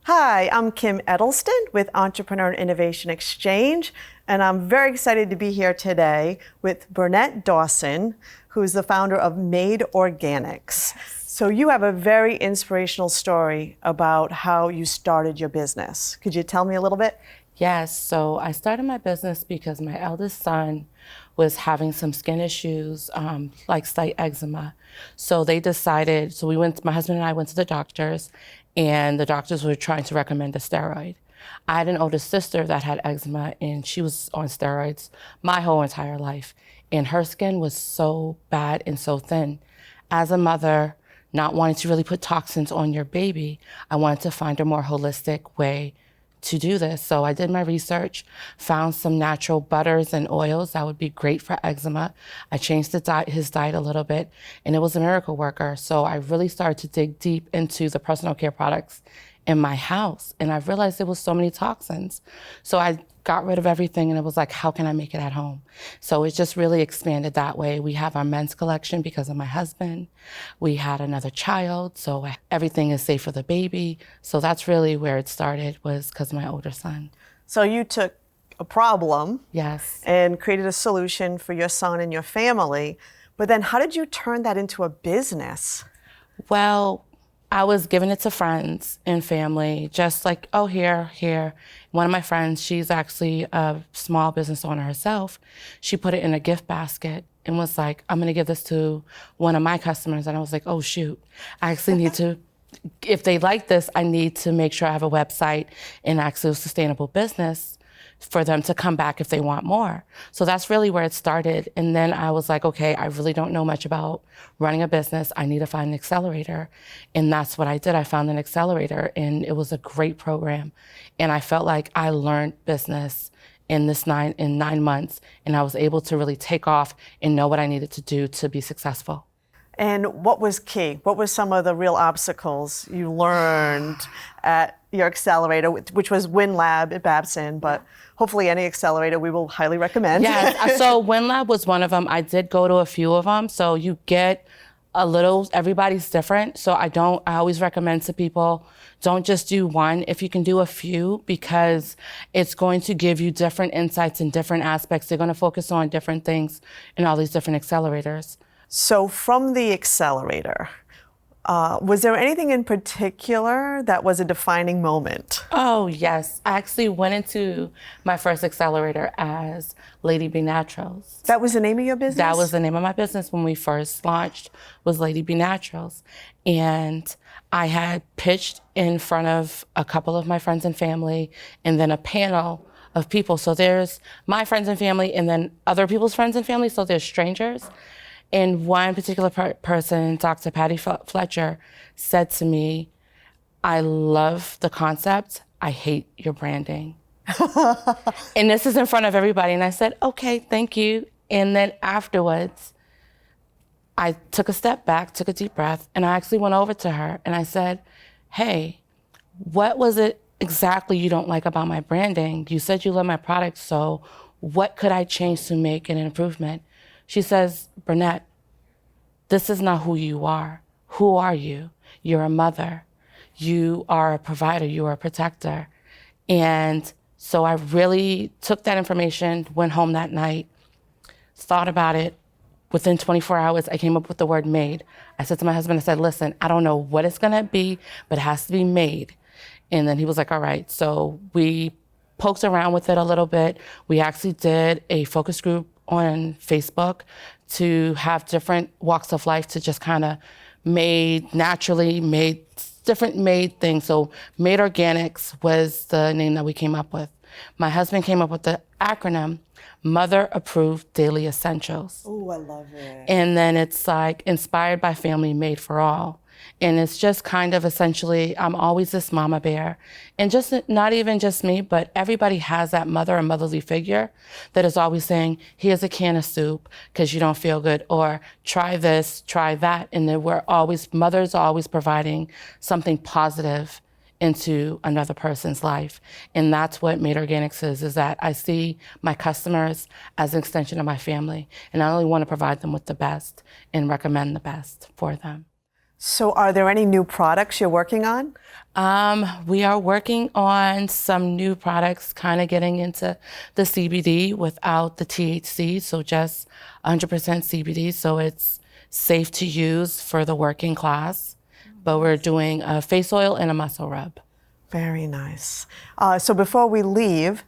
Hi, I'm Kim Eddleston with Entrepreneur and Innovation Exchange, and I'm very excited to be here today with Bernette Dawson, who is the founder of Made Organics. So you have a very inspirational story about how you started your business. Could you tell me a little bit? Yes, so I started my business because my eldest son was having some skin issues, like slight eczema. So they decided, my husband and I went to the doctors, and the doctors were trying to recommend a steroid. I had an older sister that had eczema, and she was on steroids my whole entire life. And her skin was so bad and so thin. As a mother, not wanting to really put toxins on your baby, I wanted to find a more holistic way to do this. So I did my research, found some natural butters and oils that would be great for eczema. I changed his diet a little bit, and it was a miracle worker. So I really started to dig deep into the personal care products in my house, and I realized there was so many toxins. So I got rid of everything, and it was like, how can I make it at home? So it just really expanded that way. We have our men's collection because of my husband. We had another child, so everything is safe for the baby. So that's really where it started, was because of my older son. So you took a problem, yes, and created a solution for your son and your family, but then how did you turn that into a business? Well, I was giving it to friends and family, just like, oh, here. One of my friends, she's actually a small business owner herself. She put it in a gift basket and was like, I'm gonna give this to one of my customers. And I was like, oh, shoot, I actually need to, if they like this, I need to make sure I have a website and actually a sustainable business for them to come back if they want more. So that's really where it started. And then I was like, okay, I really don't know much about running a business. I need to find an accelerator. And that's what I did. I found an accelerator, and it was a great program. And I felt like I learned business in 9 months, and I was able to really take off and know what I needed to do to be successful. And what was key? What were some of the real obstacles you learned at your accelerator, which was WinLab at Babson, but hopefully any accelerator we will highly recommend. Yes, so WinLab was one of them. I did go to a few of them, so you get a little, everybody's different. So I always recommend to people, don't just do one. If you can do a few, because it's going to give you different insights in different aspects. They're going to focus on different things in all these different accelerators. So from the accelerator, was there anything in particular that was a defining moment? Oh, yes. I actually went into my first accelerator as Lady B Naturals. That was the name of your business? That was the name of my business when we first launched, was Lady B Naturals. And I had pitched in front of a couple of my friends and family, and then a panel of people. So there's my friends and family, and then other people's friends and family, so there's strangers. And one particular person, Dr. Patty Fletcher, said to me, I love the concept, I hate your branding. And this is in front of everybody. And I said, okay, thank you. And then afterwards, I took a step back, took a deep breath, and I actually went over to her and I said, hey, what was it exactly you don't like about my branding? You said you love my product, so what could I change to make an improvement? She says, Bernette, this is not who you are. Who are you? You're a mother. You are a provider. You are a protector. And so I really took that information, went home that night, thought about it. Within 24 hours, I came up with the word made. I said to my husband, I said, listen, I don't know what it's gonna be, but it has to be made. And then he was like, all right. So we poked around with it a little bit. We actually did a focus group on Facebook to have different walks of life to just kind of made different made things. So Made Organics was the name that we came up with. My husband came up with the acronym Mother Approved Daily Essentials. Oh, I love it. And then it's like inspired by family, made for all. And it's just kind of essentially, I'm always this mama bear. And just not even just me, but everybody has that mother or motherly figure that is always saying, here's a can of soup because you don't feel good, or try this, try that. And then mothers are always providing something positive into another person's life. And that's what Made Organics is that I see my customers as an extension of my family. And I only want to provide them with the best and recommend the best for them. So are there any new products you're working on? We are working on some new products, kind of getting into the CBD without the THC, so just 100% CBD, so it's safe to use for the working class. But we're doing a face oil and a muscle rub. Very nice. So before we leave,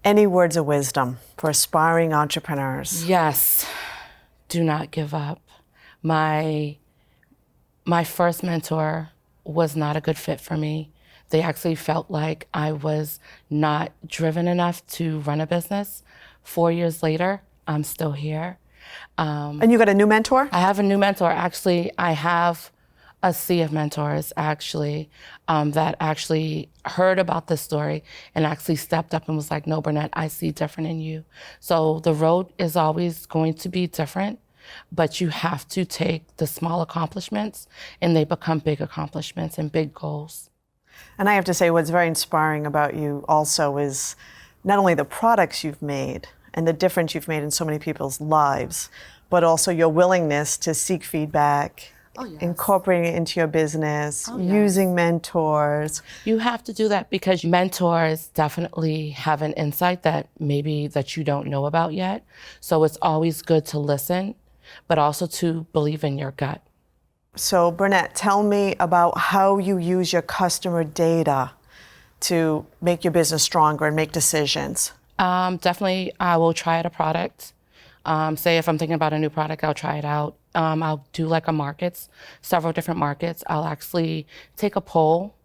any words of wisdom for aspiring entrepreneurs? Yes, do not give up. My first mentor was not a good fit for me. They actually felt like I was not driven enough to run a business. 4 years later, I'm still here. And you got a new mentor? I have a new mentor. Actually, I have a sea of mentors actually that actually heard about this story and actually stepped up and was like, no, Bernette, I see different in you. So the road is always going to be different, but you have to take the small accomplishments and they become big accomplishments and big goals. And I have to say, what's very inspiring about you also is not only the products you've made and the difference you've made in so many people's lives, but also your willingness to seek feedback, incorporating it into your business, using mentors. You have to do that because mentors definitely have an insight that maybe that you don't know about yet. So it's always good to listen, but also to believe in your gut. So Bernette, tell me about how you use your customer data to make your business stronger and make decisions. Definitely, I will try out a product. Say if I'm thinking about a new product, I'll try it out. I'll do like several different markets. I'll actually take a poll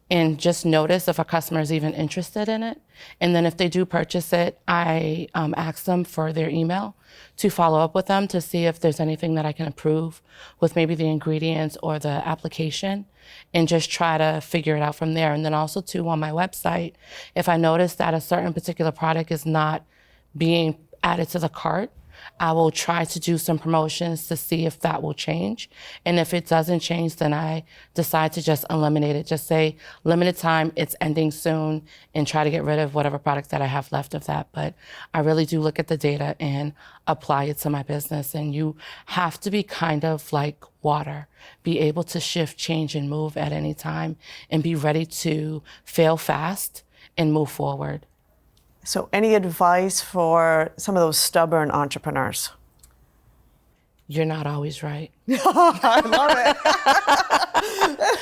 and just notice if a customer is even interested in it. And then if they do purchase it, I ask them for their email to follow up with them to see if there's anything that I can improve with maybe the ingredients or the application, and just try to figure it out from there. And then also too, on my website, if I notice that a certain particular product is not being added to the cart, I will try to do some promotions to see if that will change. And if it doesn't change, then I decide to just eliminate it. Just say, limited time, it's ending soon, and try to get rid of whatever products that I have left of that. But I really do look at the data and apply it to my business. And you have to be kind of like water, be able to shift, change, and move at any time, and be ready to fail fast and move forward. So any advice for some of those stubborn entrepreneurs? You're not always right. I love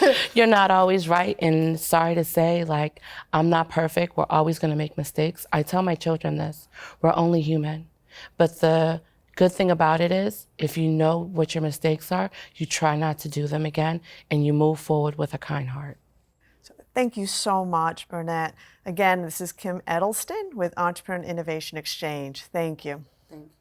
it. You're not always right. And sorry to say, like, I'm not perfect. We're always going to make mistakes. I tell my children this. We're only human. But the good thing about it is, if you know what your mistakes are, you try not to do them again, and you move forward with a kind heart. Thank you so much, Bernette. Again, this is Kim Eddleston with Entrepreneur Innovation Exchange. Thank you. Thank you.